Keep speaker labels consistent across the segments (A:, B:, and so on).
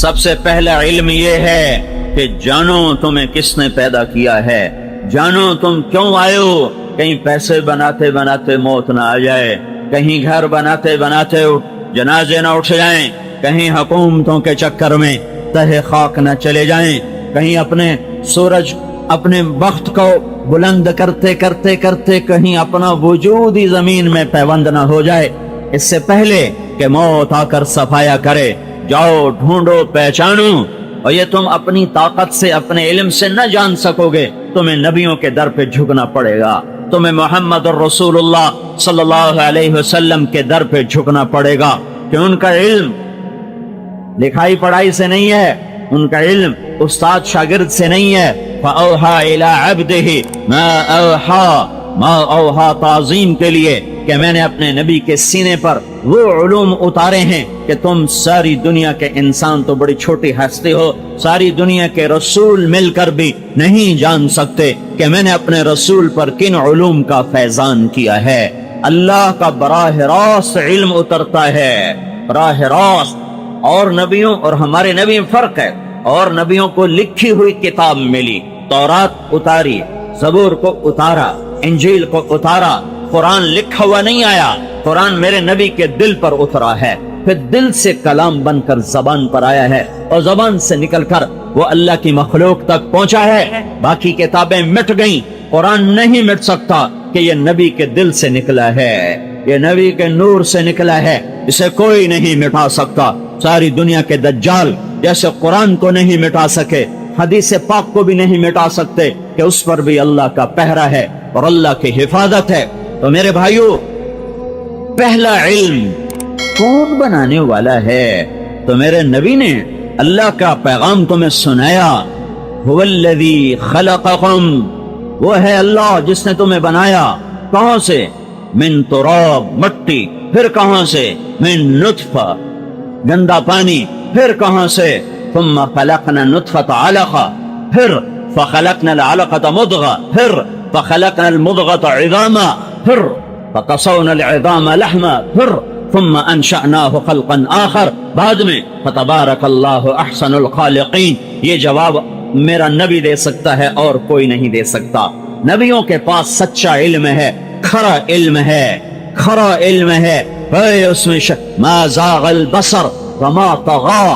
A: سب سے پہلا علم یہ ہے کہ جانو تمہیں کس نے پیدا کیا ہے، جانو تم کیوں آئے ہو۔ کہیں پیسے بناتے بناتے موت نہ آ جائے، کہیں گھر بناتے بناتے جنازے نہ اٹھ جائیں، کہیں حکومتوں کے چکر میں تہے خاک نہ چلے جائیں، کہیں اپنے سورج اپنے وقت کو بلند کرتے کرتے کرتے کہیں اپنا وجود ہی زمین میں پیوند نہ ہو جائے۔ اس سے پہلے کہ موت آ کر صفایا کرے، جاؤ ڈھونڈو پہچانو۔ اور یہ تم اپنی طاقت سے اپنے علم سے نہ جان سکو گے، تمہیں نبیوں کے در پہ جھکنا پڑے گا، تمہیں محمد الرسول اللہ صلی اللہ علیہ وسلم کے در پہ جھکنا پڑے گا، کہ ان کا علم لکھائی پڑھائی سے نہیں ہے، ان کا علم استاد شاگرد سے نہیں ہے۔ فَأَوْحَا إِلَىٰ عَبْدِهِ مَا أَوْحَا، ما اوحا تعظیم کے لیے کہ میں نے اپنے نبی کے سینے پر وہ علوم اتارے ہیں کہ تم ساری دنیا کے انسان تو بڑی چھوٹی ہستی ہو، ساری دنیا کے رسول مل کر بھی نہیں جان سکتے کہ میں نے اپنے رسول پر کن علوم کا فیضان کیا ہے۔ اللہ کا براہ راست علم اترتا ہے، براہ راست۔ اور نبیوں اور ہمارے نبی میں فرق ہے، اور نبیوں کو لکھی ہوئی کتاب ملی، تورات اتاری، زبور کو اتارا، انجیل کو اتارا، قرآن لکھا ہوا نہیں آیا، قرآن میرے نبی کے دل پر اترا ہے، پھر دل سے کلام بن کر زبان پر آیا ہے، اور زبان سے نکل کر وہ اللہ کی مخلوق تک پہنچا ہے۔ باقی کتابیں مٹ گئیں، قرآن نہیں مٹ سکتا کہ یہ نبی کے دل سے نکلا ہے، یہ نبی کے نور سے نکلا ہے، اسے کوئی نہیں مٹا سکتا۔ ساری دنیا کے دجال جیسے قرآن کو نہیں مٹا سکے، حدیث پاک کو بھی نہیں مٹا سکتے، کہ اس پر بھی اللہ کا پہرا ہے اور اللہ کی حفاظت ہے۔ تو میرے بھائیو، پہلا علم کون بنانے والا ہے؟ تو میرے نبی نے اللہ کا پیغام تمہیں سنایا۔ هو الذی خلقکم، وہ ہے اللہ جس نے تمہیں بنایا۔ کہاں سے؟ من تراب، مٹی، پھر کہاں سے؟ من نطفہ، گندا پانی، پھر کہاں سے؟ ثم خلقنا النطفة علقة، پھر فخلقنا العلقة مضغة، پھر فخلقنا المضغة عظاما، پھر فقصونا العظام لحما، پھر ثم انشأناه خلقا آخر، بعد میں فتبارک اللہ احسن الخالقین۔ یہ جواب میرا نبی دے سکتا ہے اور کوئی نہیں دے سکتا۔ نبیوں کے پاس سچا علم ہے، کھرا علم ہے، کھرا علم ہے۔ اس میں ما زاغ البصر وما طغى،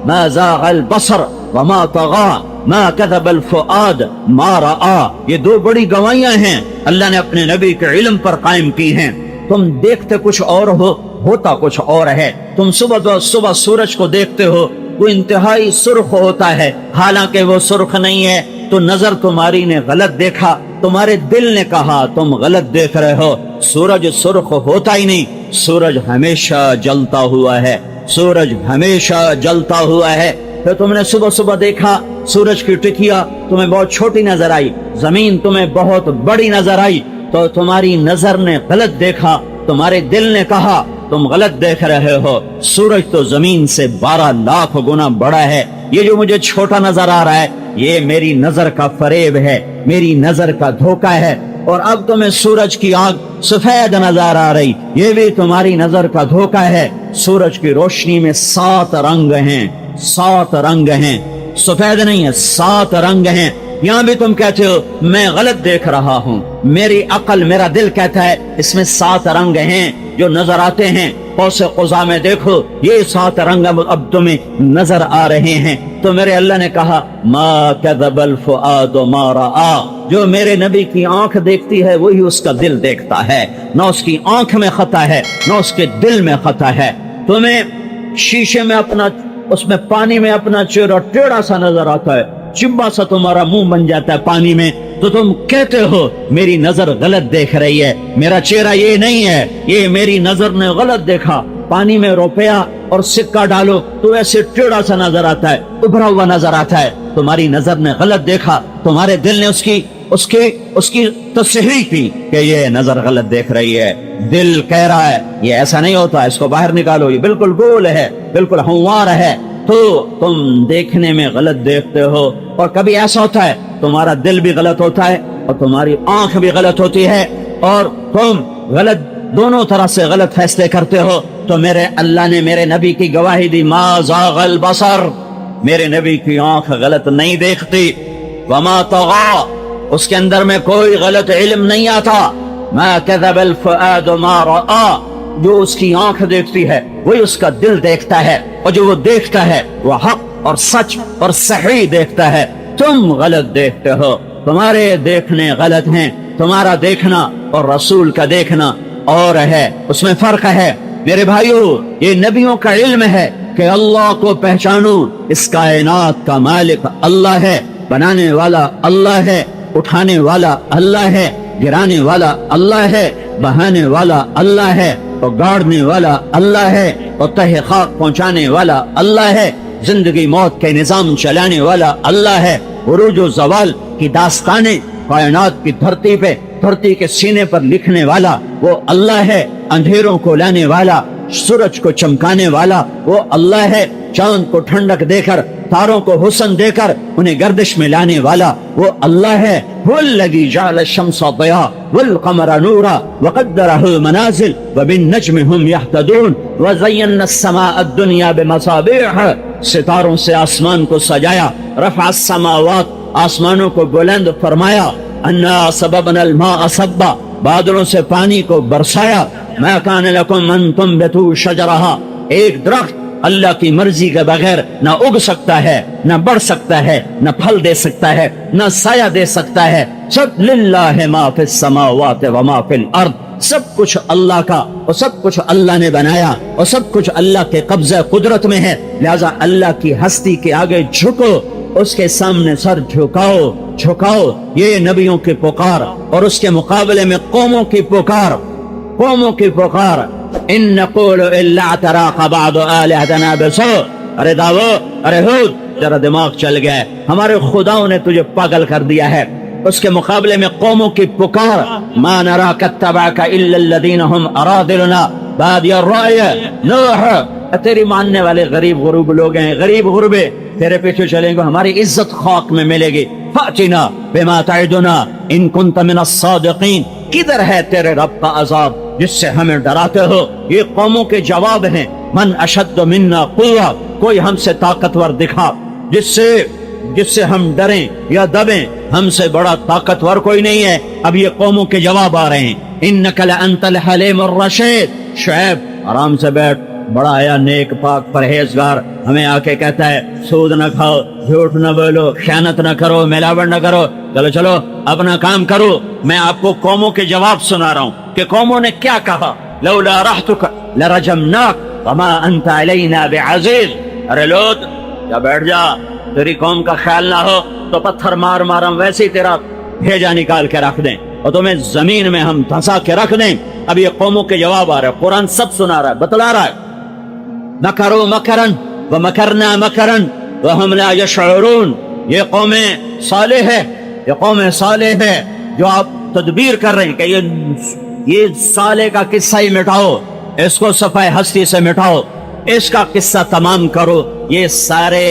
A: ما زاغ البصر وما طغى، ما كذب الفؤاد ما رأى۔ یہ دو بڑی گواہیاں ہیں اللہ نے اپنے نبی کے علم پر قائم کی ہیں۔ تم دیکھتے کچھ اور ہو، ہوتا کچھ اور ہے۔ تم صبح سورج کو دیکھتے ہو، وہ انتہائی سرخ ہوتا ہے، حالانکہ وہ سرخ نہیں ہے، تو نظر تمہاری نے غلط دیکھا، تمہارے دل نے کہا تم غلط دیکھ رہے ہو۔ سورج سرخ ہوتا ہی نہیں، سورج ہمیشہ جلتا ہوا ہے، سورج ہمیشہ جلتا ہوا ہے۔ پھر تم نے صبح دیکھا سورج کی ٹکیا تمہیں بہت چھوٹی نظر آئی، زمین تمہیں بہت بڑی نظر آئی، تو تمہاری نظر نے غلط دیکھا، تمہارے دل نے کہا تم غلط دیکھ رہے ہو، سورج تو زمین سے 12 لاکھ گنا بڑا ہے، یہ جو مجھے چھوٹا نظر آ رہا ہے یہ میری نظر کا فریب ہے، میری نظر کا دھوکہ ہے۔ اور اب تمہیں سورج کی آنکھ سفید نظر آ رہی، یہ بھی تمہاری نظر کا دھوکہ ہے۔ سورج کی روشنی میں 7 رنگ ہیں، 7 رنگ ہیں، سفید نہیں ہے، 7 رنگ ہیں۔ یہاں بھی تم کہتے ہو میں غلط دیکھ رہا ہوں، میری عقل میرا دل کہتا ہے اس میں 7 رنگ ہیں جو نظر آتے ہیں۔ قوس قزح میں دیکھو یہ 7 رنگ اب تمہیں نظر آ رہے ہیں۔ تو میرے اللہ نے کہا ما کذب الفؤاد ما رأى، جو میرے نبی کی آنکھ دیکھتی ہے وہی اس کا دل دیکھتا ہے، نہ اس کی آنکھ میں خطا ہے نہ اس کے دل میں خطا ہے۔ تمہیں شیشے میں اپنا، اس میں پانی میں اپنا چہرہ ٹیڑھا سا نظر آتا ہے، چبا سا تمہارا منہ بن جاتا ہے پانی میں، تو تم کہتے ہو میری نظر غلط دیکھ رہی ہے، میرا چہرہ یہ نہیں ہے، یہ میری نظر نے غلط دیکھا۔ پانی میں روپیہ اور سکہ ڈالو تو ایسے ٹیڑھا سا نظر آتا ہے، ابھرا ہوا نظر آتا ہے، تمہاری نظر نے غلط دیکھا، تمہارے دل نے اس کی تصحیح کی کہ یہ نظر غلط دیکھ رہی ہے۔ دل کہہ رہا ہے یہ ایسا نہیں ہوتا، اس کو باہر نکالو، یہ بالکل گول ہے، بالکل ہموار ہے۔ تو تم دیکھنے میں غلط دیکھتے ہو، اور کبھی ایسا ہوتا ہے تمہارا دل بھی غلط ہوتا ہے اور تمہاری آنکھ بھی غلط ہوتی ہے، اور تم غلط دونوں طرح سے غلط فیصلے کرتے ہو۔ تو میرے اللہ نے میرے نبی کی گواہی دی، ما زاغ البصر میرے نبی کی آنکھ غلط نہیں دیکھتی. وما طغى، اس کے اندر میں کوئی غلط علم نہیں آتا. ما كذب الفؤاد ما رأى، جو اس کی آنکھ دیکھتی ہے وہی اس کا دل دیکھتا ہے، اور جو وہ دیکھتا ہے وہ حق اور سچ اور صحیح دیکھتا ہے. تم غلط دیکھتے ہو، تمہارے دیکھنے غلط ہیں. تمہارا دیکھنا اور رسول کا دیکھنا اور ہے، اس میں فرق ہے. میرے بھائیو، یہ نبیوں کا علم ہے کہ اللہ کو پہچانو. اس کائنات کا مالک اللہ ہے، بنانے والا اللہ ہے، اٹھانے والا اللہ ہے، گرانے والا اللہ ہے، بہانے والا اللہ ہے، اور گاڑنے والا اللہ ہے، اور تہ خاک پہنچانے والا اللہ ہے، زندگی موت کے نظام چلانے والا اللہ ہے. عروج و زوال کی داستانیں کائنات کی دھرتی پہ، دھرتی کے سینے پر لکھنے والا وہ اللہ ہے. اندھیروں کو لانے والا، سورج کو چمکانے والا وہ اللہ ہے. چاند کو ٹھنڈک دے کر، تاروں کو حسن دے کر انہیں گردش میں لانے والا وہ اللہ ہے. والذی جعل الشمس ضیاء والقمر نورا وقدرہ منازل وبالنجم هم یہتدون وزینا السماء الدنیا بمصابیح، ستاروں سے آسمان کو سجایا. رفع السماوات، آسمانوں کو بلند فرمایا. انا سببنا الماء صبا، بادلوں سے پانی کو برسایا. ما کان لکم ان تنبتوا شجرہا، ایک درخت اللہ کی مرضی کے بغیر نہ اگ سکتا ہے، نہ بڑھ سکتا ہے، نہ پھل دے سکتا ہے، نہ سایہ دے سکتا ہے. سب للہ ما فی السماوات وما فی الارض، سب کچھ اللہ کا اور سب کچھ اللہ نے بنایا اور سب کچھ اللہ کے قبضہ قدرت میں ہے. لہذا اللہ کی ہستی کے آگے جھکو، اس کے سامنے سر جھکاؤ جھکاؤ. یہ نبیوں کی پکار اور اس کے مقابلے میں قوموں کی پکار، قوموں کی پکار. ان نقول الا اعتراق بعض الہتنا بسوء. ارے داؤ، ارے ہود، ذرا دماغ چل گیا ہے، ہمارے خداؤں نے تجھے پاگل کر دیا ہے. اس کے مقابلے میں قوموں کی پکار. ما نراک اتبعک الا الذین هم ارادلنا بادی الرأی. نوح، تیری ماننے والے غریب غروب لوگ ہیں، غریب غربے تیرے پیچھے چلیں گے، ہماری عزت خاک میں ملے گی. فأتنا بما تعدنا ان كنت من الصادقین. کدھر ہے تیرے رب کا عذاب جس سے ہمیں ڈراتے ہو؟ یہ قوموں کے جواب ہیں. من اشد منا قوة، کوئی ہم سے طاقتور دکھا جس سے ہم ڈریں یا دبیں. ہم سے بڑا طاقتور کوئی نہیں ہے. اب یہ قوموں کے جواب آ رہے ہیں. انک لانت الحلیم الرشید. شعیب آرام سے بیٹھ، بڑا آیا نیک پاک پرہیزگار، ہمیں آ کے کہتا ہے سود نہ کھاؤ، جھوٹ نہ بولو، خیانت نہ کرو، ملاوٹ نہ کرو. چلو چلو اپنا کام کرو. میں آپ کو قوموں کے جواب سنا رہا ہوں کہ قوموں نے کیا کہا. لولا رحتک لرجمناک وما انت علینا بعزیز. ارے لوط، یا بیٹھ جا، تیری قوم کا خیال نہ ہو تو پتھر مار مار ہم ویسے ہی تیرا بھیجا نکال کے رکھ دیں اور تمہیں زمین میں ہم دھنسا کے رکھ دیں. اب یہ قوموں کے جواب آ رہے ہیں. قرآن سب سنا رہا ہے، بتلا رہا ہے. مکروا مکرا ومکرنا مکرا وهم لا یشعرون. یہ قوم صالح ہے، یہ قوم صالح ہے جو آپ تدبیر کر رہے ہیں کہ یہ صالح کا قصہ ہی مٹاؤ، اس کو صفحہ ہستی سے مٹاؤ، اس کا قصہ تمام کرو. یہ سارے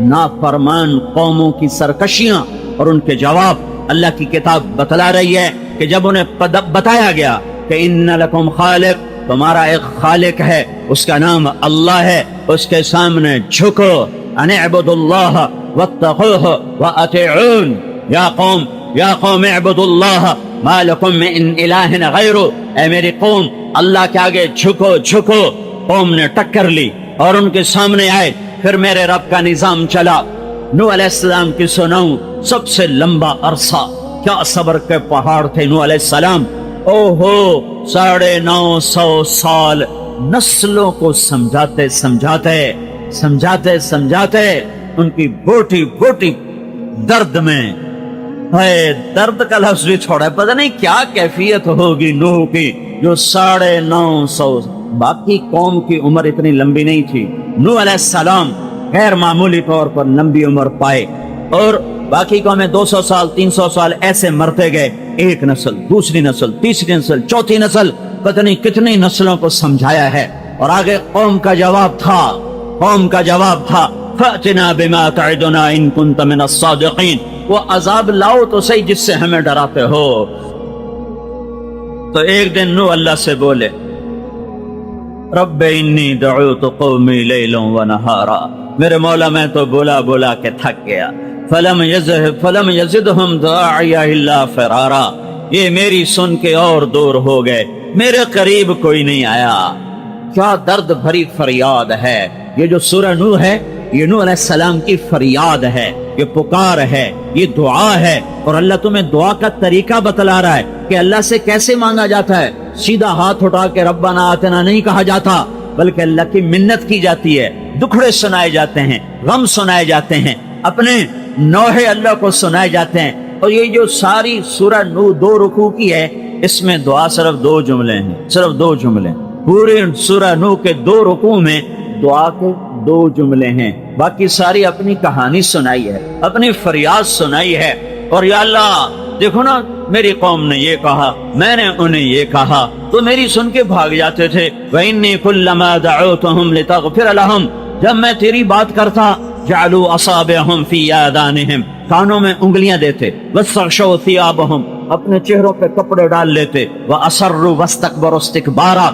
A: نافرمان قوموں کی سرکشیاں اور ان کے جواب اللہ کی کتاب بتلا رہی ہے کہ جب انہیں بتایا گیا کہ ان لکم خالق، تمہارا ایک خالق ہے، اس کا نام اللہ ہے، اس کے سامنے جھکو. ان اعبدوا اللہ واتقوہ واطیعون. یا قوم اعبدوا اللہ ما لکم من الہ غیرہ. اے میری قوم، اللہ کے آگے جھکو جھکو. قوم نے ٹکر لی اور ان کے سامنے آئے، پھر میرے رب کا نظام چلا. نوح علیہ السلام کی سناؤں، سب سے لمبا عرصہ، کیا صبر کے پہاڑ تھے نوح علیہ السلام. اوہو 950 سال نسلوں کو سمجھاتے ان کی بوٹی بوٹی درد میں. درد کا لفظ بھی چھوڑا ہے، پتہ نہیں کیا کیفیت ہوگی نوح کی جو 950. باقی قوم کی عمر اتنی لمبی نہیں تھی. نوح علیہ السلام غیر معمولی طور پر لمبی عمر پائے، اور باقی قومیں 200 سال 300 سال ایسے مرتے گئے. ایک نسل، دوسری نسل، تیسری نسل، چوتھی نسل، پتہ نہیں کتنی نسلوں کو سمجھایا ہے. اور آگے قوم کا جواب تھا فَأْتِنَا بِمَا تَعِدُنَا إِن كُنْتَ مِنَ الصَّادِقِينَ. وہ عذاب لاؤ تو صحیح جس سے ہمیں ڈراتے ہو. تو ایک دن نوح اللہ سے بولے رب انی دعوت قومی لیلا ونہارا. میرے مولا میں تو بولا بولا کے تھک گیا. فلم یزدہم دعائی الا فرارا. یہ میری سن کے اور دور ہو گئے, میرے قریب کوئی نہیں آیا. کیا درد بھری فریاد ہے یہ جو سورہ نوح ہے. یہ نوح علیہ السلام کی فریاد ہے, یہ پکار ہے, یہ دعا ہے. اور اللہ تمہیں دعا کا طریقہ بتلا رہا ہے کہ اللہ سے کیسے مانگا جاتا ہے. سیدھا ہاتھ اٹھا کے ربنا آتنا نہیں کہا جاتا, بلکہ اللہ کی منت کی جاتی ہے. دکھڑے سنائے جاتے ہیں, غم سنائے جاتے ہیں, اپنے نوحے اللہ کو سنائے جاتے ہیں. اور یہ جو ساری سورہ نوح 2 رکوع کی ہے, اس میں دعا صرف 2 جملے ہیں, صرف 2 جملے. پورے سورہ نوح کے 2 رکوع میں دعا کے 2 جملے ہیں. باقی ساری اپنی کہانی سنائی ہے, اپنی فریاد سنائی ہے. اور یا اللہ دیکھو نا, میری قوم نے یہ کہا, میں نے انہیں یہ کہا, تو میری سن کے بھاگ جاتے تھے. وَإِنِّي كُلَّمَا دَعَوْتُهُمْ لِتَغْفِرَ لَهُمْ, جب میں تیری بات کرتا, جعلوا اصابعهم في آذانهم, کانوں میں انگلیاں دیتے, واستغشوا ثيابهم, اپنے چہروں پہ کپڑے ڈال لیتے, واصروا واستكبروا استكبارا,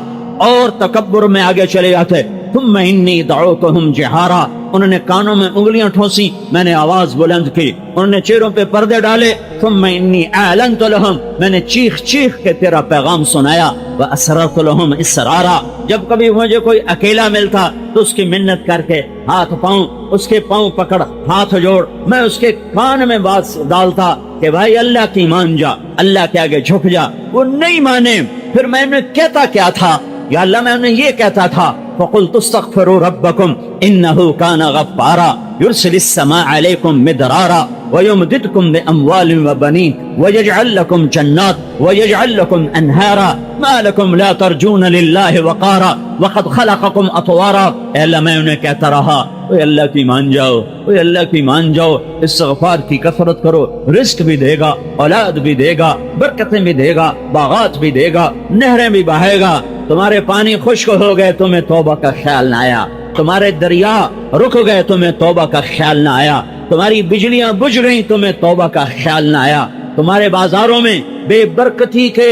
A: اور تکبر میں آگے چلے جاتے. ثم انی دعوتهم جہارا, انہوں نے کانوں میں انگلیاں ٹھونسی, میں نے آواز بلند کی. انہوں نے چہروں پہ پردے ڈالے. ثم انی اعلنت لهم, میں نے چیخ چیخ کے تیرا پیغام سنایا. واسررت لهم اسرارا, جب کبھی مجھے کوئی اکیلا ملتا تو اس کی منت کر کے ہاتھ پاؤں, اس کے پاؤں پکڑ, ہاتھ جوڑ, میں اس کے کان میں بات ڈالتا کہ بھائی اللہ کی مان جا, اللہ کے آگے جھک جا. وہ نہیں مانے. پھر میں نے کہتا کیا تھا, یا اللہ میں نے یہ کہتا تھا, فقلت استغفروا ربکم انه کان غفارا یرسل السماء علیکم مدرارا ویمددکم باموال وبنین ویجعل لکم جنات ویجعل لکم انہارا ما لکم لا ترجون للہ وقارا وقد خلقکم اطوارا. اے اللہ میں انہیں کہتا رہا, اے اللہ کی مان جاؤ, اے اللہ کی مان جاؤ, استغفار کی کثرت کرو, رزق بھی دے گا, اولاد بھی دے گا, برکتیں بھی دے گا, باغات بھی دے گا, نہریں بھی بہائے گا. تمہارے پانی خشک ہو گئے, تمہیں توبہ کا خیال نہ آیا. تمہارے دریا رک گئے, تمہیں توبہ کا خیال نہ آیا. تمہاری بجلیاں بجھ گئیں, تمہیں توبہ کا خیال نہ آیا. تمہارے بازاروں میں بے برکتی کے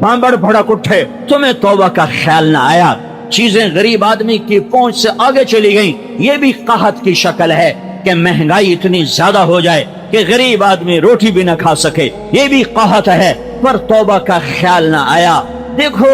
A: بامبڑ بھڑک اٹھے, تمہیں توبہ کا خیال نہ آیا. چیزیں غریب آدمی کی پہنچ سے آگے چلی گئیں. یہ بھی قحط کی شکل ہے کہ مہنگائی اتنی زیادہ ہو جائے کہ غریب آدمی روٹی بھی نہ کھا سکے, یہ بھی قحط ہے. پر توبہ کا خیال نہ آیا. دیکھو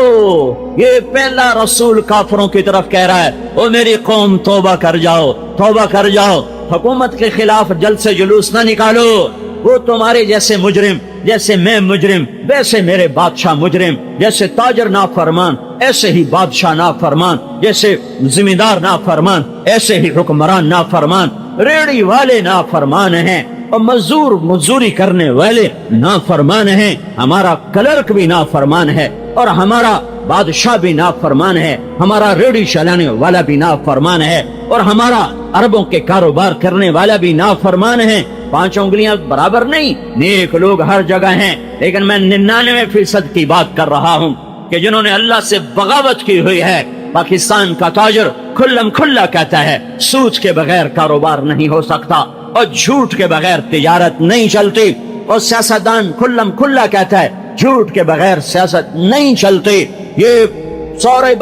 A: یہ پہلا رسول کافروں کی طرف کہہ رہا ہے, او میری قوم توبہ کر جاؤ, توبہ کر جاؤ. حکومت کے خلاف جلسے جلوس نہ نکالو. وہ تمہارے جیسے مجرم, جیسے میں مجرم, ویسے میرے بادشاہ مجرم. جیسے تاجر نافرمان, ایسے ہی بادشاہ نافرمان. جیسے زمیندار نافرمان, ایسے ہی حکمران نافرمان. ریڑی والے نافرمان ہیں, اور مزدور مزدوری کرنے والے نافرمان ہیں. ہمارا کلرک بھی نافرمان ہے, اور ہمارا بادشاہ بھی نافرمان ہے. ہمارا ریڑھی چلانے والا بھی نافرمان ہے, اور ہمارا اربوں کے کاروبار کرنے والا بھی نافرمان ہے. 5 انگلیاں برابر نہیں, نیک لوگ ہر جگہ ہیں, لیکن میں 99% کی بات کر رہا ہوں کہ جنہوں نے اللہ سے بغاوت کی ہوئی ہے. پاکستان کا تاجر کھلم کھلا کہتا ہے سود کے بغیر کاروبار نہیں ہو سکتا, اور جھوٹ کے بغیر تجارت نہیں چلتی. اور سیاستدان کھلم کھلا کہتا ہے جھوٹ کے بغیر سیاست نہیں چلتی. یہ سارے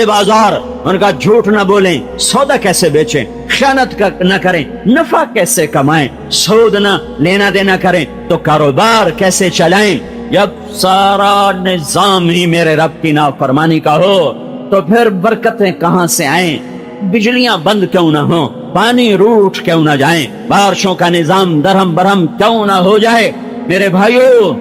A: بازار ان کا جھوٹ نہ بولیں, سودا کیسے بیچیں, خیانت نہ کریں, نفع کیسے کمائیں, سود نہ لینا دینا کریں, تو کاروبار کیسے چلائیں. جب سارا نظام ہی میرے رب کی نافرمانی کا ہو تو پھر برکتیں کہاں سے آئیں. بجلیاں بند کیوں نہ ہوں, پانی روٹ کیوں نہ جائیں, بارشوں کا نظام درہم برہم کیوں نہ ہو جائے. میرے بھائیو,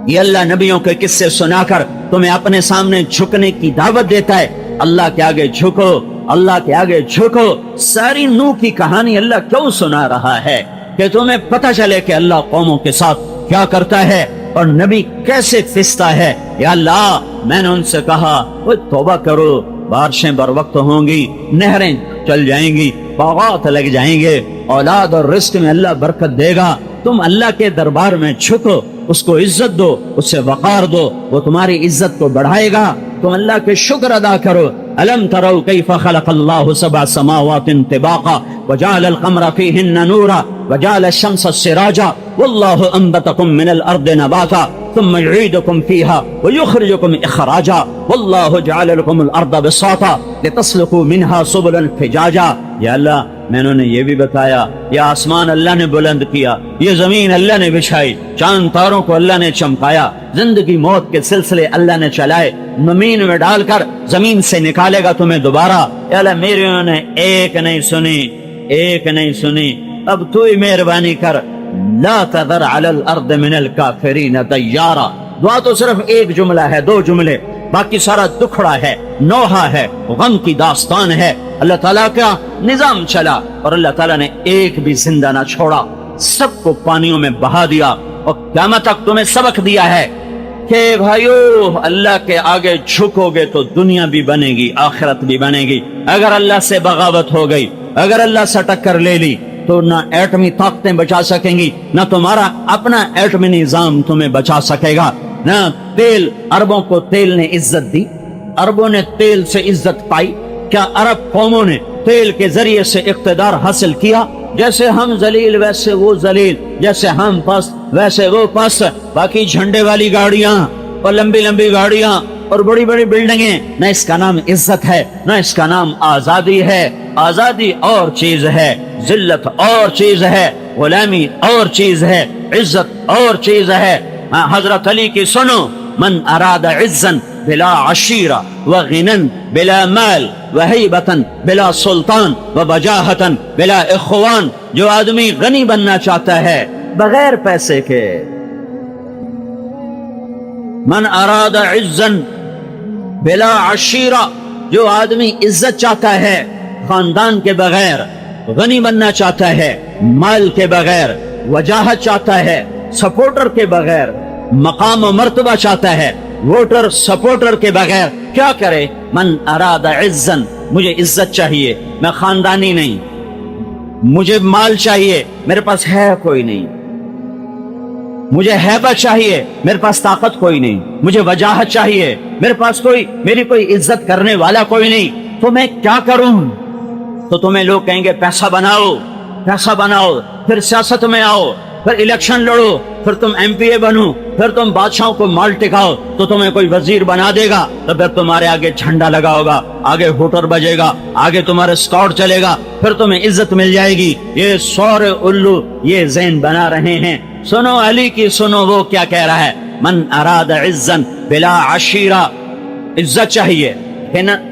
A: یہ اللہ نبیوں کے قصے سنا کر تمہیں اپنے سامنے جھکنے کی دعوت دیتا ہے. اللہ کے آگے جھکو, اللہ کے آگے جھکو. ساری نوح کی کہانی اللہ کیوں سنا رہا ہے کہ تمہیں پتہ چلے کہ اللہ قوموں کے ساتھ کیا کرتا ہے اور نبی کیسے پستا ہے. یا اللہ میں نے ان سے کہا وہ توبہ کرو, بارشیں بر وقت ہوں گی, نہریں چل جائیں گی, باغات لگ جائیں گے, اولاد اور رزق میں اللہ برکت دے گا. تم اللہ کے دربار میں جھکو, اس کو عزت دو, اس سے وقار دو, وہ تمہاری عزت کو بڑھائے گا. تم اللہ کے شکر ادا کرو. الم تروا کیف خلق اللہ 7 سماوات طباقا وجعل القمر فیہن نورا وجعل الشمس سراجا واللہ انبتکم من الارض نباتا ثم يعيدكم فيها ويخرجكم إخراجا والله جعل لكم الأرض بساطا لتسلكوا منها سبلا فجاجا. یا اللہ میں نے یہ بھی بتایا یہ آسمان اللہ نے بلند کیا، یہ زمین اللہ نے بچھائی، چاند تاروں کو اللہ نے چمکایا، زندگی موت کے سلسلے اللہ نے چلائے، زمین میں ڈال کر زمین سے نکالے گا تمہیں دوبارہ. یا اللہ میری انہوں نے ایک نہیں سنی، اب تو ہی مہربانی کر. لا تذر علی الارض من الکافرین دیارا. دعا تو صرف ایک جملہ ہے، دو جملے، باقی سارا دکھڑا ہے، نوحہ ہے، غم کی داستان ہے. اللہ تعالیٰ کا نظام چلا اور اللہ تعالیٰ نے ایک بھی زندہ نہ چھوڑا، سب کو پانیوں میں بہا دیا. اور قیامت تک تمہیں سبق دیا ہے کہ بھائیو اللہ کے آگے جھکو گے تو دنیا بھی بنے گی، آخرت بھی بنے گی. اگر اللہ سے بغاوت ہو گئی، اگر اللہ سے ٹکر لے لی تو نہ ایٹمی طاقتیں بچا سکیں گی، نہ تمہارا اپنا ایٹمی نظام تمہیں بچا سکے گا. نہ تیل، عربوں کو تیل نے عزت دی، عربوں نے تیل سے عزت پائی. کیا عرب قوموں نے تیل کے ذریعے سے اقتدار حاصل کیا؟ جیسے ہم ذلیل ویسے وہ ذلیل، جیسے ہم پست ویسے وہ پست. باقی جھنڈے والی گاڑیاں اور لمبی لمبی گاڑیاں اور بڑی بڑی بلڈنگیں، نہ اس کا نام عزت ہے، نہ اس کا نام آزادی ہے. آزادی اور چیز ہے، ذلت اور چیز ہے، غلامی اور چیز ہے، عزت اور چیز ہے. حضرت علی کی سنو، من اراد عزا بلا عشیرہ وغنا بلا مال وہیبتا بلا سلطان وبجاہتا بلا اخوان. جو آدمی غنی بننا چاہتا ہے بغیر پیسے کے، من اراد عزا بلا عشیرہ، جو آدمی عزت چاہتا ہے خاندان کے بغیر، غنی بننا چاہتا ہے مال کے بغیر، وجاہت چاہتا ہے سپورٹر کے بغیر، مقام و مرتبہ چاہتا ہے ووٹر سپورٹر کے بغیر، کیا کرے؟ من اراد عزا، مجھے عزت چاہیے، میں خاندانی نہیں، مجھے مال چاہیے، میرے پاس ہے کوئی نہیں، مجھے ہیبت چاہیے، میرے پاس طاقت کوئی نہیں، مجھے وجاہت چاہیے، میرے پاس میری کوئی عزت کرنے والا کوئی نہیں، تو میں کیا کروں؟ تو تمہیں لوگ کہیں گے پیسہ بناؤ، پھر سیاست میں آؤ، پھر الیکشن لڑو، پھر تم ایم پی اے بنو، پھر تم بادشاہوں کو مال ٹکاؤ، تو تمہیں کوئی وزیر بنا دے گا، تو پھر تمہارے آگے جھنڈا لگا ہوگا، آگے ہوٹر بجے گا، آگے تمہارے اسکاؤٹ چلے گا، پھر تمہیں عزت مل جائے گی. یہ سور الو یہ ذہن بنا رہے ہیں. سنو علی کی سنو، وہ کیا کہہ رہا ہے؟ من اراد عزا بلا عشیرہ، عزت چاہیے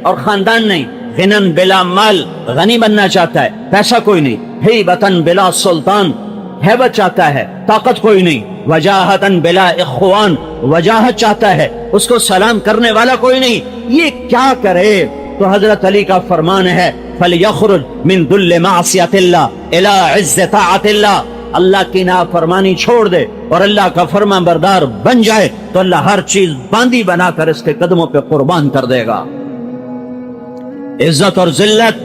A: اور خاندان نہیں، غنن بلا مال، غنی بننا چاہتا ہے، پیسہ کوئی نہیں، ہیبتن بلا سلطان، ہیبت چاہتا ہے، طاقت کوئی نہیں، وجاہتن بلا اخوان، وجاہت چاہتا ہے، اس کو سلام کرنے والا کوئی نہیں، یہ کیا کرے؟ تو حضرت علی کا فرمان ہے فَلْيَخْرُجْ مِنْ ذُلِّ مَعْصِيَةِ اللَّهِ إِلَىٰ عِزِّ طَاعَةِ اللَّهِ. اللہ کی نافرمانی چھوڑ دے اور اللہ کا فرما بردار بن جائے تو اللہ ہر چیز باندھی بنا کر اس کے قدموں پہ قربان کر دے گا. عزت اور ذلت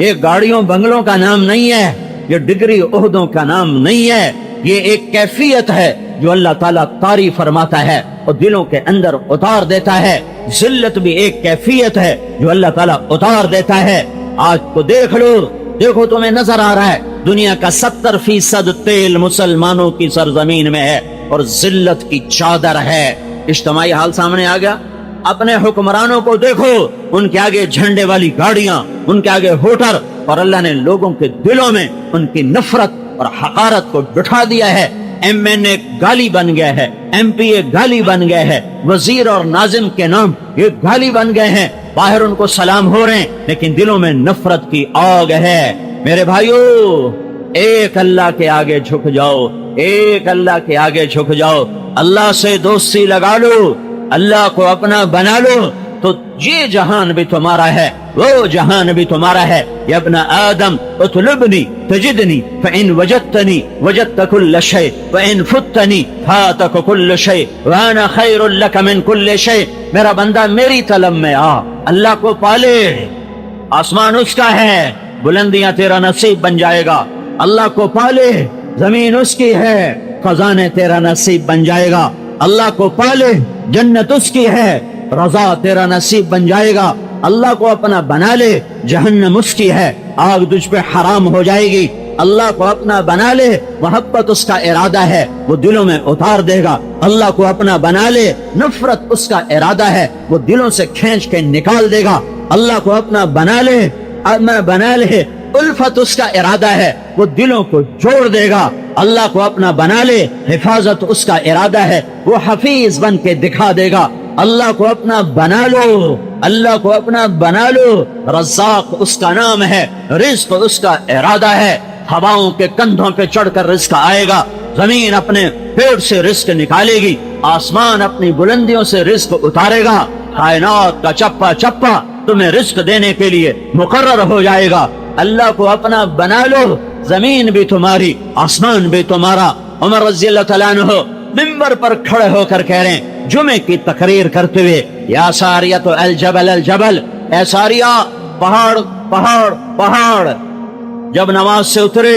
A: یہ گاڑیوں بنگلوں کا نام نہیں ہے، یہ ڈگری عہدوں کا نام نہیں ہے، یہ ایک کیفیت ہے جو اللہ تعالیٰ طاری فرماتا ہے اور دلوں کے اندر اتار دیتا ہے. ذلت بھی ایک کیفیت ہے جو اللہ تعالیٰ اتار دیتا ہے. آج تو دیکھو تمہیں نظر آ رہا ہے دنیا کا 70% تیل مسلمانوں کی سرزمین میں ہے اور ذلت کی چادر ہے. اجتماعی حال سامنے آ گیا. اپنے حکمرانوں کو دیکھو، ان کے آگے جھنڈے والی گاڑیاں، ان کے آگے ہوٹر، اور اللہ نے لوگوں کے دلوں میں ان کی نفرت اور حقارت کو بٹھا دیا ہے. ایم این اے گالی بن گئے ہے، ایم پی اے گالی بن گئے ہے، وزیر اور ناظم کے نام یہ گالی بن گئے ہیں. باہر ان کو سلام ہو رہے ہیں لیکن دلوں میں نفرت کی آگ ہے. میرے بھائیو، ایک اللہ کے آگے جھک جاؤ، ایک اللہ کے آگے جھک جاؤ، اللہ سے دوستی لگا لو، اللہ کو اپنا بنا لو تو یہ جہان بھی تمہارا ہے، وہ جہان بھی تمہارا ہے. یا ابن آدم اطلبنی تجدنی فإن وجدتنی وجدت كل شيء وإن فتنی فاتک كل شيء وأنا خیر لک من كل شيء. میرا بندہ میری طلب میں آ، اللہ کو پالے. آسمان اس کا ہے، بلندیاں تیرا نصیب بن جائے گا. اللہ کو پالے، زمین اس کی ہے، خزانے تیرا نصیب بن جائے گا. اللہ کو پالے، جنت اس کی ہے، رضا تیرا نصیب بن جائے گا. اللہ کو اپنا بنا لے، جہنم اس کی ہے، آگ تجھ پہ حرام ہو جائے گی. اللہ کو اپنا بنا لے، محبت اس کا ارادہ ہے، وہ دلوں میں اتار دے گا۔ اللہ کو اپنا بنا لے، نفرت اس کا ارادہ ہے، وہ دلوں سے کھینچ کے نکال دے گا۔ اللہ کو اپنا بنا لے، الفت اس کا ارادہ ہے، وہ دلوں کو جوڑ دے گا۔ اللہ کو اپنا بنا لے، حفاظت اس کا ارادہ ہے، وہ حفیظ بن کے دکھا دے گا۔ اللہ کو اپنا بنا لو، اللہ کو اپنا بنا لو، رزاق اس کا نام ہے، رزق اس کا ارادہ ہے۔ ہواؤں کے کندھوں پہ چڑھ کر رزق آئے گا، زمین اپنے پیٹ سے رزق نکالے گی، آسمان اپنی بلندیوں سے رزق اتارے گا، کائنات کا چپا چپا تمہیں رزق دینے کے لیے مقرر ہو جائے گا۔ اللہ کو اپنا بنا لو، زمین بھی تمہاری، آسمان بھی تمہارا۔ عمر رضی اللہ تعالیٰ عنہ منبر پر کھڑے ہو کر کہہ رہے ہیں جمعے کی تقریر کرتے ہوئے، یا ساریۃ الجبل الجبل، اے ساریہ پہاڑ پہاڑ پہاڑ۔ جب نماز سے اترے،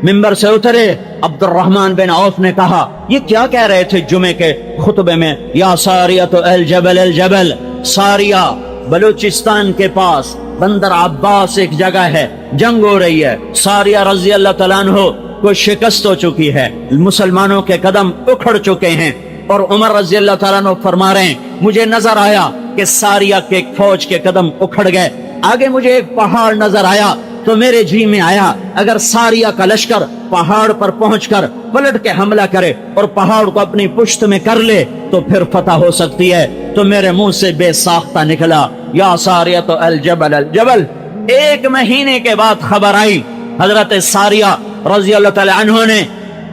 A: منبر سے اترے، عبد الرحمن بن عوف نے کہا یہ کیا کہہ رہے تھے جمعے کے خطبے میں؟ یا ساریۃ الجبل الجبل، ساریہ بلوچستان کے پاس بندر عباس ایک جگہ ہے، جنگ ہو رہی ہے، ساریہ رضی اللہ تعالیٰ عنہ کو شکست ہو چکی ہے، مسلمانوں کے قدم اکھڑ چکے ہیں، اور عمر رضی اللہ تعالیٰ عنہ فرما رہے ہیں مجھے نظر آیا کہ ساریہ کے فوج کے قدم اکھڑ گئے، آگے مجھے ایک پہاڑ نظر آیا تو میرے جی میں آیا اگر ساریہ کا لشکر پہاڑ پر پہنچ کر پلٹ کے حملہ کرے اور پہاڑ کو اپنی پشت میں کر لے تو پھر فتح ہو سکتی ہے، تو میرے منہ سے بے ساختہ نکلا یا ساریۃ الجبل الجبل۔ ایک مہینے کے بعد خبر آئی، حضرت ساریہ رضی اللہ تعالی عنہ نے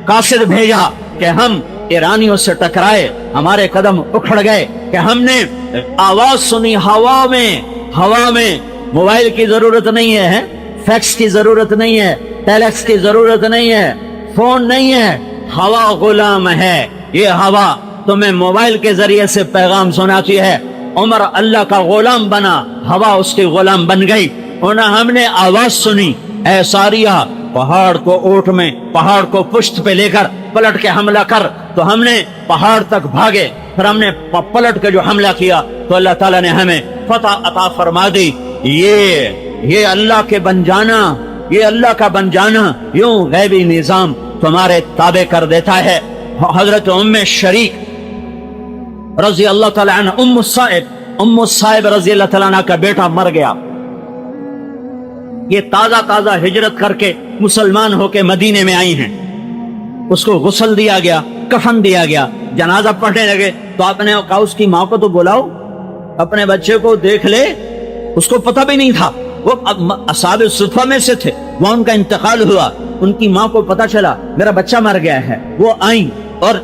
A: قاصد بھیجا کہ ہم ایرانیوں سے ٹکرائے، ہمارے قدم اکھڑ گئے کہ ہم نے آواز سنی ہوا میں، موبائل کی ضرورت نہیں ہے، فیکس کی ضرورت نہیں ہے، ٹیلیکس کی ضرورت نہیں ہے، فون نہیں ہے، ہوا غلام ہے، یہ ہوا تمہیں موبائل کے ذریعے سے پیغام سناتی ہے۔ عمر اللہ کا غلام بنا، ہوا اس کی غلام بن گئی، انہیں ہم نے آواز سنی اے ساریہ پہاڑ کو اونٹ میں، پہاڑ کو پشت پہ لے کر پلٹ کے حملہ کر، تو ہم نے پہاڑ تک بھاگے، پھر ہم نے پلٹ کے جو حملہ کیا تو اللہ تعالیٰ نے ہمیں فتح عطا فرما دی۔ یہ اللہ کے بن جانا، یہ اللہ کا بن جانا یوں غیبی نظام تمہارے تابع کر دیتا ہے۔ حضرت ام شریک رضی اللہ تعالیٰ عنہ، ام الصائب رضی اللہ تعالیٰ عنہ کا بیٹا مر گیا، یہ تازہ ہجرت کر کے مسلمان ہو کے مدینے میں آئی ہیں، اس کو غسل دیا گیا، کفن دیا گیا، جنازہ پڑھنے لگے تو آپ نے کہا اس کی ماں کو تو بلاؤ، اپنے بچے کو دیکھ لے، اس کو پتہ بھی نہیں تھا، وہ اصحاب صفہ میں سے تھے، وہاں ان کا انتقال ہوا، ان کی ماں کو پتہ چلا میرا بچہ مر گیا ہے، وہ آئیں اور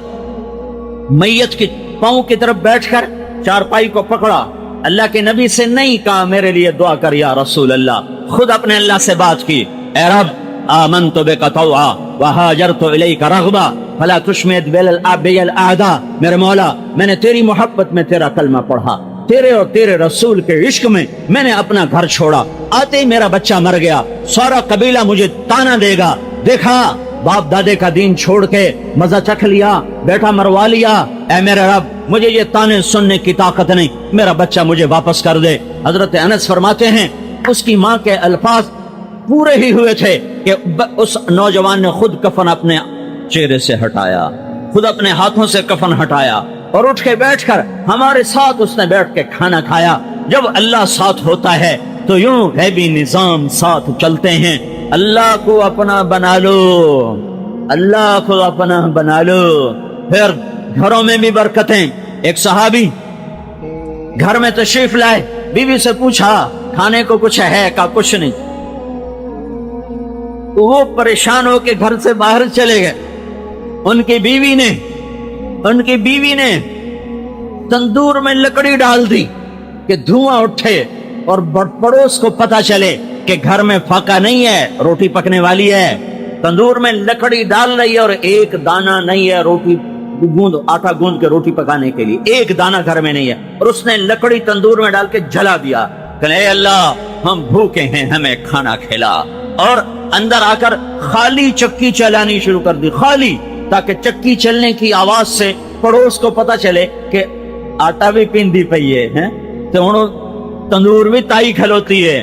A: میت کی پاؤں کی طرف بیٹھ کر چارپائی کو پکڑا، اللہ کے نبی سے نہیں کہا میرے لیے دعا کر یا رسول اللہ، خود اپنے اللہ سے بات کی، اے رب آمنت بک طوعا وہاجرت الیک رغبا فلا تشمت بی الاعداء، میرے مولا میں نے تیری محبت میں تیرا کلمہ پڑھا، تیرے اور تیرے رسول کے عشق میں نے اپنا گھر چھوڑا، آتے ہی میرا بچہ مر گیا، سارا قبیلہ مجھے تانا دے گا، دیکھا باپ دادے کا دین چھوڑ کے مزہ چکھ لیا، بیٹا مروا لیا، اے میرے رب مجھے یہ تانے سننے کی طاقت نہیں، میرا بچہ مجھے واپس کر دے۔ حضرت انس فرماتے ہیں اس کی ماں کے الفاظ پورے ہی ہوئے تھے کہ اس نوجوان نے خود کفن اپنے چہرے سے ہٹایا، خود اپنے ہاتھوں سے کفن ہٹایا اور اٹھ کے بیٹھ کر ہمارے ساتھ اس نے بیٹھ کے کھانا کھایا۔ جب اللہ ساتھ ہوتا ہے تو یوں غیبی نظام ساتھ چلتے ہیں۔ اللہ کو اپنا بنا لو، اللہ کو اپنا بنا لو، پھر گھروں میں بھی برکتیں۔ ایک صحابی گھر میں تشریف لائے، بیوی سے پوچھا کھانے کو کچھ ہے؟ کہا کچھ نہیں۔ وہ پریشان ہو کے گھر سے باہر چلے گئے، ان کی بیوی نے تندور میں لکڑی ڈال دی کہ دھواں اٹھے اور پڑوس کو پتا چلے کہ گھر میں فاقہ نہیں ہے، روٹی پکنے والی ہے، تندور میں لکڑی ڈال رہی ہے اور ایک دانہ نہیں ہے روٹی آٹا گوند کے روٹی پکانے کے لیے، ایک دانہ گھر میں نہیں ہے، اور اس نے لکڑی تندور میں ڈال کے جلا دیا کہ اے اللہ ہم بھوکے ہیں، ہمیں کھانا کھلا، اور اندر آ کر خالی چکی چلانی شروع کر دی، خالی، تاکہ چکی چلنے کی آواز سے پڑوس کو پتا چلے کہ آٹا بھی پیندی پئی ہے، تو تندور بھی تائی کھلوتی ہے،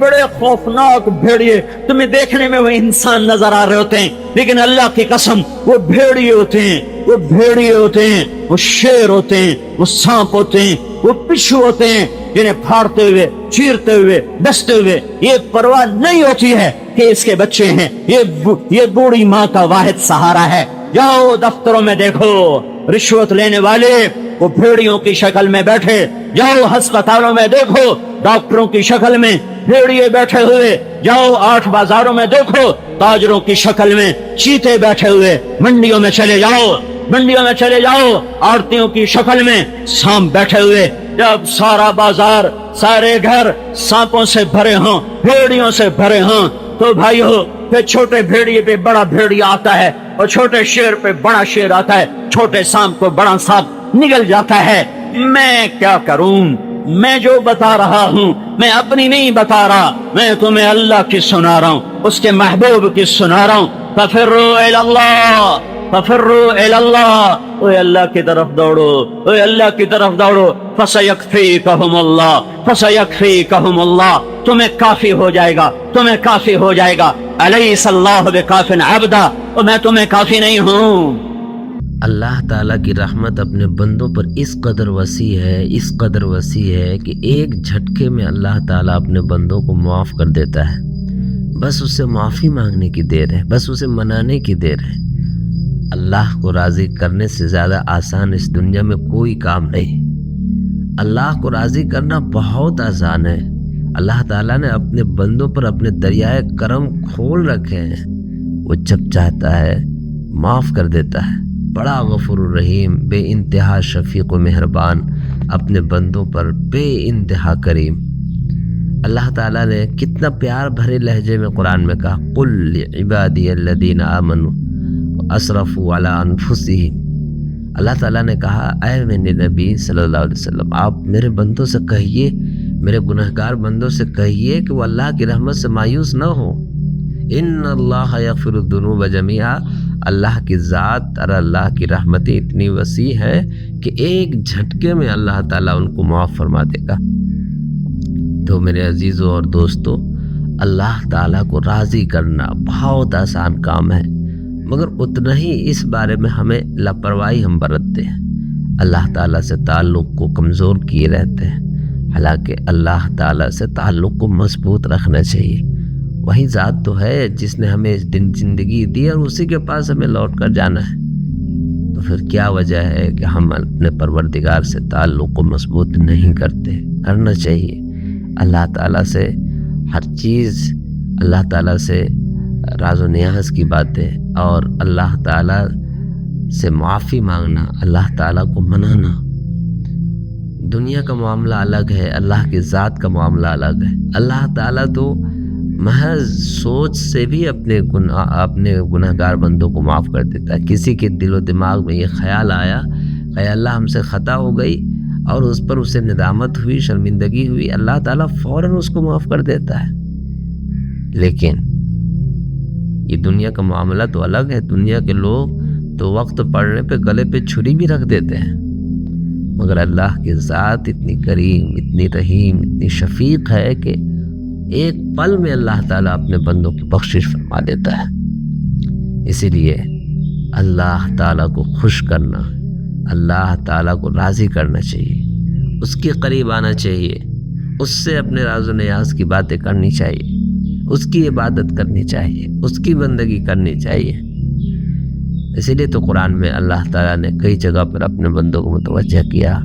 A: بڑے خوفناک بھیڑیے تمہیں دیکھنے میں وہ انسان نظر آ رہے ہوتے ہیں، لیکن اللہ کی قسم وہ بھیڑیے ہوتے ہیں، وہ بھیڑیے ہوتے ہیں، وہ شیر ہوتے ہیں، وہ سانپ ہوتے ہیں، وہ پشو ہوتے ہیں جنہیں پھاڑتے ہوئے، چیرتے ہوئے، ڈستے ہوئے یہ پرواہ نہیں ہوتی ہے کہ اس کے بچے ہیں، یہ بوڑھی ماں کا واحد سہارا ہے۔ جاؤ دفتروں میں دیکھو رشوت لینے والے وہ بھیڑیوں کی شکل میں بیٹھے، جاؤ ہسپتالوں میں دیکھو ڈاکٹروں کی شکل میں بھیڑیے بیٹھے ہوئے، جاؤ 8 بازاروں میں دیکھو تاجروں کی شکل میں چیتے بیٹھے ہوئے، منڈیوں میں چلے جاؤ آڑتیوں کی شکل میں سانپ بیٹھے ہوئے۔ جب سارا بازار، سارے گھر سانپوں سے بھرے ہوں، بھیڑیوں سے بھرے ہوں، تو بھائیو پھر چھوٹے بھیڑیے پہ بڑا بھیڑیا آتا ہے اور چھوٹے شیر پہ بڑا شیر آتا ہے، چھوٹے سانپ کو بڑا سانپ نگل جاتا ہے۔ میں کیا کروں؟ میں جو بتا رہا ہوں میں اپنی نہیں بتا رہا، میں تمہیں اللہ کی سنا رہا ہوں، اس کے محبوب کی سنا رہا ہوں۔ ففروا الی اللہ، ففروا الی اللہ، اے اللہ کی طرف دوڑو، اے اللہ کی طرف دوڑو۔ فسیکفیکہم اللہ، فسیکفیکہم اللہ، تمہیں کافی ہو جائے گا، تمہیں کافی ہو جائے گا۔ الیس اللہ بکاف عبدا، اور میں تمہیں کافی نہیں ہوں۔
B: اللہ تعالیٰ کی رحمت اپنے بندوں پر اس قدر وسیع ہے، اس قدر وسیع ہے کہ ایک جھٹکے میں اللہ تعالیٰ اپنے بندوں کو معاف کر دیتا ہے۔ بس اسے معافی مانگنے کی دیر ہے، بس اسے منانے کی دیر ہے۔ اللہ کو راضی کرنے سے زیادہ آسان اس دنیا میں کوئی کام نہیں۔ اللہ کو راضی کرنا بہت آسان ہے۔ اللہ تعالیٰ نے اپنے بندوں پر اپنے دریائے کرم کھول رکھے ہیں، وہ جب چاہتا ہے معاف کر دیتا ہے۔ بڑا غفور الرحیم، بے انتہا شفیق و مہربان، اپنے بندوں پر بے انتہا کریم۔ اللہ تعالیٰ نے کتنا پیار بھرے لہجے میں قرآن میں کہا، قُلْ لِعِبَادِيَ الَّذِينَ آمَنُوا وَأَسْرَفُوا عَلَىٰ أَنفُسِهِمْ۔ اللہ تعالیٰ نے کہا، اے میرے نبی صلی اللہ علیہ وسلم، آپ میرے بندوں سے کہیے، میرے گنہگار بندوں سے کہیے کہ وہ اللہ کی رحمت سے مایوس نہ ہو۔ ان اللہ یغفر الذنوب جميعا، اللہ کی ذات اور اللہ کی رحمتیں اتنی وسیع ہے کہ ایک جھٹکے میں اللہ تعالیٰ ان کو معاف فرما دے گا۔ تو میرے عزیزوں اور دوستو، اللہ تعالیٰ کو راضی کرنا بہت آسان کام ہے، مگر اتنا ہی اس بارے میں ہمیں لاپرواہی ہم برتتے ہیں، اللہ تعالیٰ سے تعلق کو کمزور کیے رہتے ہیں۔ حالانکہ اللہ تعالیٰ سے تعلق کو مضبوط رکھنا چاہیے۔ وہی ذات تو ہے جس نے ہمیں اس دن زندگی دی اور اسی کے پاس ہمیں لوٹ کر جانا ہے، تو پھر کیا وجہ ہے کہ ہم اپنے پروردگار سے تعلق کو مضبوط نہیں کرتے؟ کرنا چاہیے۔ اللہ تعالیٰ سے ہر چیز، اللہ تعالیٰ سے راز و نیاز کی باتیں اور اللہ تعالیٰ سے معافی مانگنا، اللہ تعالیٰ کو منانا۔ دنیا کا معاملہ الگ ہے، اللہ کی ذات کا معاملہ الگ ہے۔ اللہ تعالیٰ تو محض سوچ سے بھی اپنے گناہگار بندوں کو معاف کر دیتا ہے۔ کسی کے دل و دماغ میں یہ خیال آیا کہ اللہ ہم سے خطا ہو گئی اور اس پر اسے ندامت ہوئی، شرمندگی ہوئی، اللہ تعالیٰ فوراً اس کو معاف کر دیتا ہے۔ لیکن یہ دنیا کا معاملہ تو الگ ہے۔ دنیا کے لوگ تو وقت پڑنے پہ گلے پہ چھری بھی رکھ دیتے ہیں، مگر اللہ کی ذات اتنی کریم، اتنی رحیم، اتنی شفیق ہے کہ ایک پل میں اللہ تعالیٰ اپنے بندوں کی بخشش فرما دیتا ہے۔ اسی لیے اللہ تعالیٰ کو خوش کرنا، اللہ تعالیٰ کو راضی کرنا چاہیے، اس کے قریب آنا چاہیے، اس سے اپنے راز و نیاز کی باتیں کرنی چاہیے، اس کی عبادت کرنی چاہیے، اس کی بندگی کرنی چاہیے۔ اسی لیے تو قرآن میں اللہ تعالیٰ نے کئی جگہ پر اپنے بندوں کو متوجہ کیا،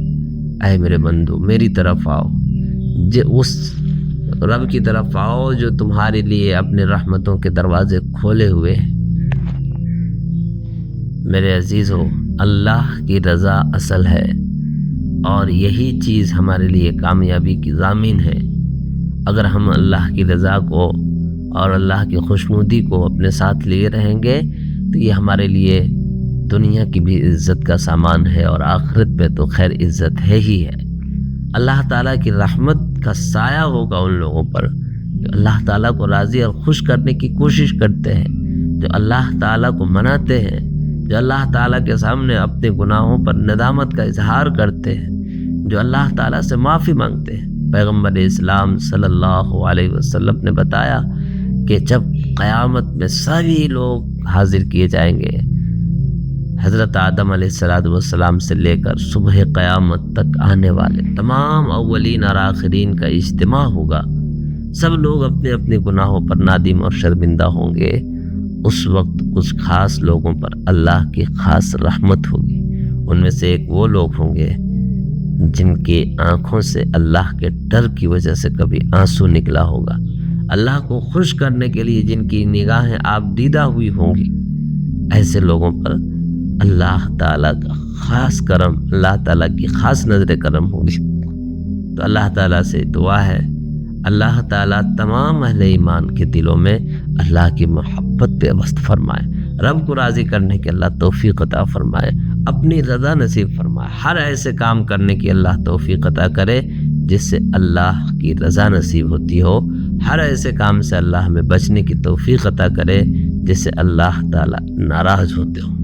B: اے میرے بندو میری طرف آؤ، اس رب کی طرف آؤ جو تمہارے لیے اپنے رحمتوں کے دروازے کھولے ہوئے ہیں۔ میرے عزیزو، اللہ کی رضا اصل ہے اور یہی چیز ہمارے لیے کامیابی کی ضامن ہے۔ اگر ہم اللہ کی رضا کو اور اللہ کی خوشنودی کو اپنے ساتھ لیے رہیں گے تو یہ ہمارے لیے دنیا کی بھی عزت کا سامان ہے اور آخرت پہ تو خیر عزت ہے ہی ہے۔ اللہ تعالیٰ کی رحمت کا سایہ ہوگا ان لوگوں پر جو اللہ تعالیٰ کو راضی اور خوش کرنے کی کوشش کرتے ہیں، جو اللہ تعالیٰ کو مناتے ہیں، جو اللہ تعالیٰ کے سامنے اپنے گناہوں پر ندامت کا اظہار کرتے ہیں، جو اللہ تعالیٰ سے معافی مانگتے ہیں۔ پیغمبر اسلام صلی اللہ علیہ وسلم نے بتایا کہ جب قیامت میں سبھی لوگ حاضر کیے جائیں گے، حضرت آدم علیہ السلام سے لے کر صبح قیامت تک آنے والے تمام اولین اور آخرین کا اجتماع ہوگا، سب لوگ اپنے اپنے گناہوں پر نادم اور شرمندہ ہوں گے۔ اس وقت کچھ خاص لوگوں پر اللہ کی خاص رحمت ہوگی۔ ان میں سے ایک وہ لوگ ہوں گے جن کی آنکھوں سے اللہ کے ڈر کی وجہ سے کبھی آنسو نکلا ہوگا، اللہ کو خوش کرنے کے لیے جن کی نگاہیں آبدیدہ ہوئی ہوں گی۔ ایسے لوگوں پر اللہ تعالیٰ کا خاص کرم، اللہ تعالیٰ کی خاص نظر کرم ہوگی۔ تو اللہ تعالیٰ سے دعا ہے اللہ تعالیٰ تمام اہل ایمان کے دلوں میں اللہ کی محبت پہ وسط فرمائے، رب کو راضی کرنے کی اللہ توفیق عطا فرمائے، اپنی رضا نصیب فرمائے، ہر ایسے کام کرنے کی اللہ توفیق عطا کرے جس سے اللہ کی رضا نصیب ہوتی ہو، ہر ایسے کام سے اللہ ہمیں بچنے کی توفیق عطا کرے جس سے اللہ تعالیٰ ناراض ہوتے ہوں۔